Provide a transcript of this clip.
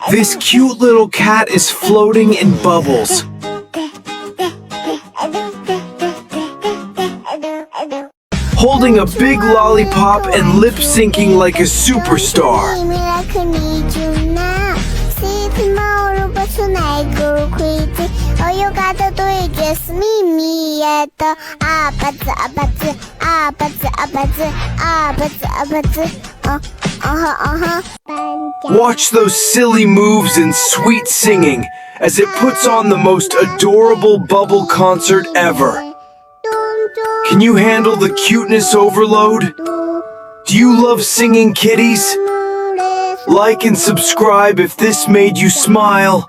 This cute little cat is floating in bubbles. Holding a big lollipop and lip-syncing like a superstar. Watch those silly moves and sweet singing as it puts on the most adorable bubble concert ever. Can you handle the cuteness overload? Do you love singing kitties? Like and subscribe if this made you smile.